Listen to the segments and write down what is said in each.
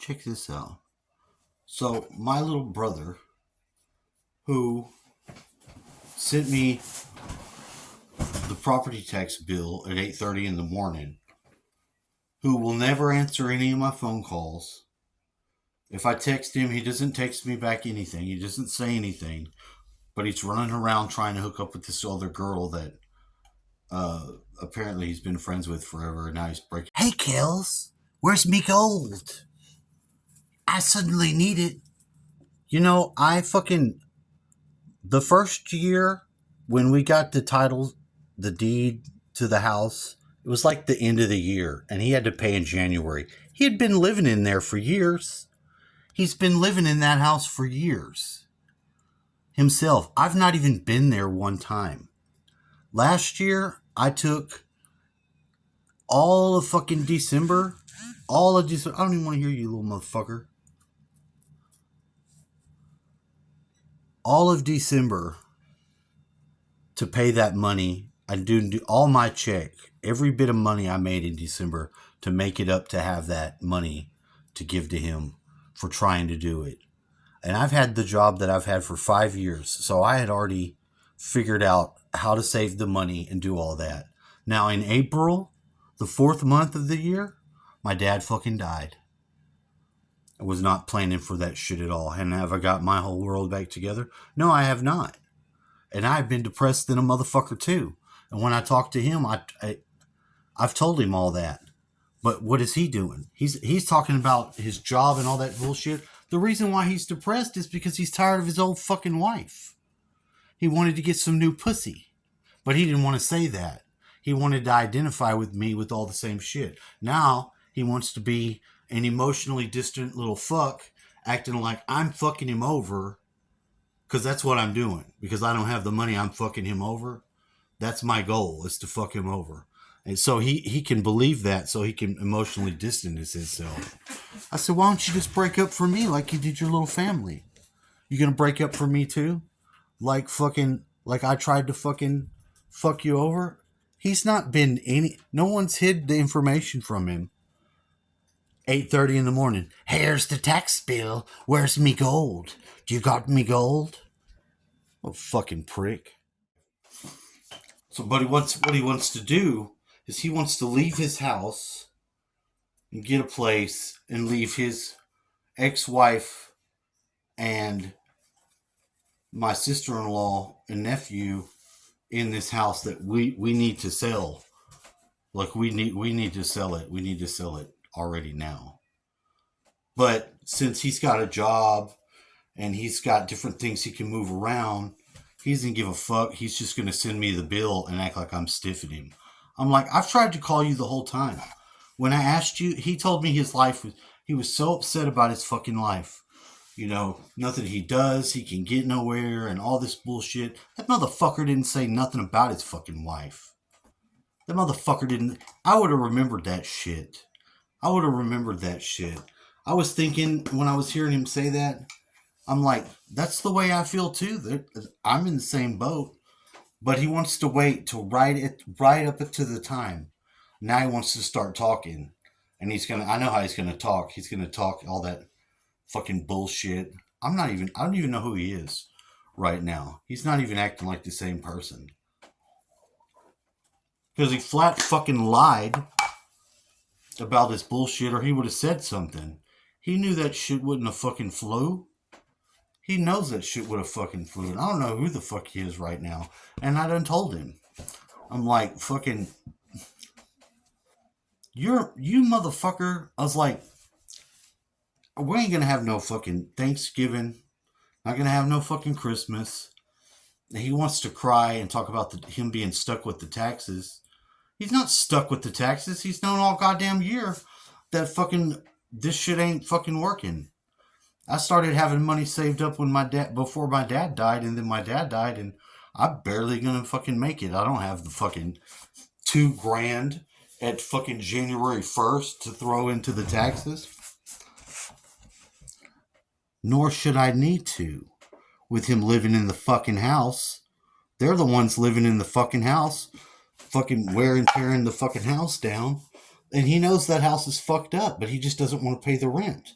check this out. So my little brother, who sent me the property tax bill at 8:30 in the morning, who will never answer any of my phone calls. If I text him, he doesn't text me back anything. He doesn't say anything, but he's running around trying to hook up with this other girl that apparently he's been friends with forever, and now he's breaking. Hey, Kels, where's me gold? I suddenly need it. You know, the first year when we got the title, the deed to the house, it was like the end of the year, and he had to pay in January. He had been living in there for years. He's been living in that house for years himself. I've not even been there one time. Last year, I took all of fucking December. I don't even want to hear you, little motherfucker. All of December to pay that money. I do all my check, every bit of money I made in December to make it up to have that money to give to him for trying to do it. And I've had the job that I've had for 5 years, so I had already figured out how to save the money and do all that. Now in April, the 4th month of the year, my dad fucking died. I was not planning for that shit at all. And have I got my whole world back together? No, I have not. And I've been depressed than a motherfucker too. And when I talk to him, I've told him all that. But what is he doing? He's talking about his job and all that bullshit. The reason why he's depressed is because he's tired of his old fucking wife. He wanted to get some new pussy. But he didn't want to say that. He wanted to identify with me with all the same shit. Now he wants to be an emotionally distant little fuck, acting like I'm fucking him over, because that's what I'm doing. Because I don't have the money, I'm fucking him over. That's my goal, is to fuck him over. And so he can believe that, so he can emotionally distance himself. I said, why don't you just break up for me like you did your little family? You gonna break up for me too? Like I tried to fucking fuck you over? He's not been no one's hid the information from him. 8:30 in the morning. Here's the tax bill. Where's me gold? Do you got me gold? Oh, fucking prick. So, but what he wants to do is he wants to leave his house and get a place and leave his ex-wife and my sister-in-law and nephew in this house that we need to sell. Like we need to sell it. We need to sell it already now. But since he's got a job and he's got different things he can move around, he doesn't give a fuck. He's just going to send me the bill and act like I'm stiffing him. I'm like, I've tried to call you the whole time. When I asked you, he told me his life he was so upset about his fucking life. You know, nothing he does, he can get nowhere and all this bullshit. That motherfucker didn't say nothing about his fucking wife. That motherfucker didn't. I would have remembered that shit. I was thinking when I was hearing him say that, I'm like, that's the way I feel too. I'm in the same boat. But he wants to wait till right up to the time. Now he wants to start talking. And I know how he's gonna talk. He's gonna talk all that fucking bullshit. I don't even know who he is right now. He's not even acting like the same person. Because he flat fucking lied about this bullshit, or he would have said something. He knew that shit wouldn't have fucking flew. He knows that shit would have fucking flew. And I don't know who the fuck he is right now. And I done told him. I'm like, fucking, you motherfucker. I was like, we ain't gonna have no fucking Thanksgiving. Not gonna have no fucking Christmas. He wants to cry and talk about him being stuck with the taxes. He's not stuck with the taxes. He's known all goddamn year that fucking this shit ain't fucking working. I started having money saved up before my dad died, and then my dad died, and I'm barely gonna fucking make it. I don't have the fucking $2,000 at fucking January 1st to throw into the taxes. Nor should I need to, with him living in the fucking house. They're the ones living in the fucking house, fucking wear and tearing the fucking house down. And he knows that house is fucked up, but he just doesn't want to pay the rent.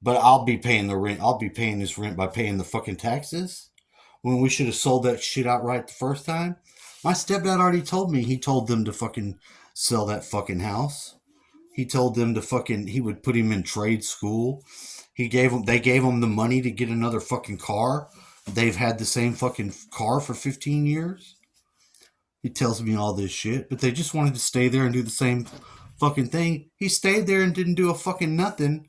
But I'll be paying the rent. I'll be paying this rent by paying the fucking taxes when we should have sold that shit outright the first time. My stepdad already told me. He told them to fucking sell that fucking house. He told them to fucking. He would put him in trade school. He gave them. They gave him the money to get another fucking car. They've had the same fucking car for 15 years. He tells me all this shit, but they just wanted to stay there and do the same fucking thing. He stayed there and didn't do a fucking nothing.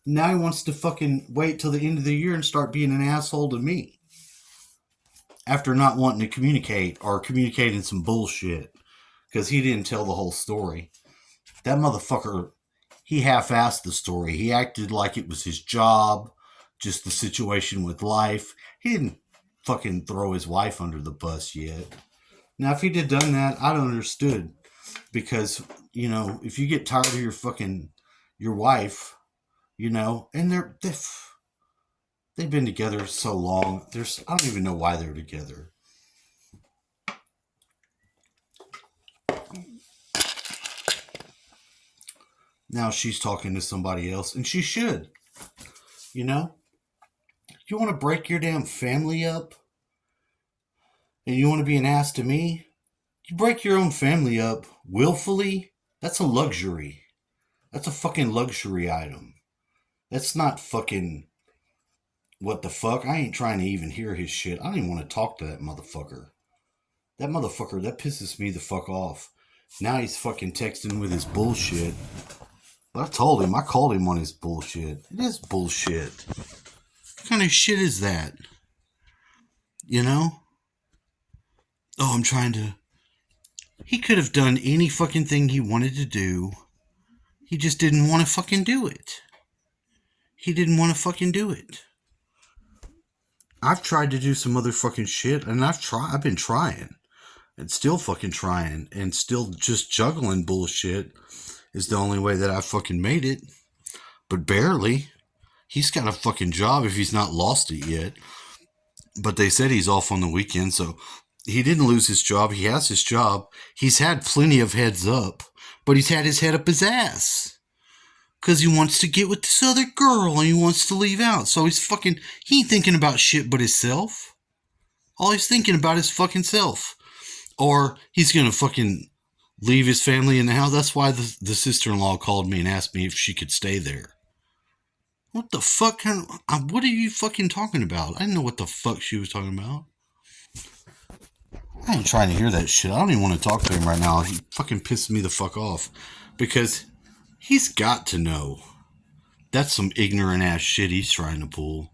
Now he wants to fucking wait till the end of the year and start being an asshole to me. After not wanting to communicate or communicating some bullshit. Because he didn't tell the whole story. That motherfucker, he half-assed the story. He acted like it was his job, just the situation with life. He didn't fucking throw his wife under the bus yet. Now, if he'd have done that, I'd understood. Because, you know, if you get tired of your wife, you know, and they've been together so long. I don't even know why they're together. Now she's talking to somebody else, and she should. You know? You want to break your damn family up? And you want to be an ass to me? You break your own family up willfully? That's a luxury. That's a fucking luxury item. That's not fucking... What the fuck? I ain't trying to even hear his shit. I don't even want to talk to that motherfucker. That motherfucker, that pisses me the fuck off. Now he's fucking texting with his bullshit. But I called him on his bullshit. It is bullshit. What kind of shit is that? You know? Oh, I'm trying to... He could have done any fucking thing he wanted to do. He just didn't want to fucking do it. He didn't want to fucking do it. I've tried to do some other fucking shit, and I've been trying. And still fucking trying. And still just juggling bullshit is the only way that I've fucking made it. But barely. He's got a fucking job if he's not lost it yet. But they said he's off on the weekend, so he didn't lose his job. He has his job. He's had plenty of heads up, but he's had his head up his ass. Because he wants to get with this other girl and he wants to leave out. So he ain't thinking about shit but himself. All he's thinking about is fucking self. Or he's going to fucking leave his family in the house. That's why the sister-in-law called me and asked me if she could stay there. What the fuck? What are you fucking talking about? I didn't know what the fuck she was talking about. I ain't trying to hear that shit. I don't even want to talk to him right now. He fucking pisses me the fuck off. Because he's got to know. That's some ignorant ass shit he's trying to pull.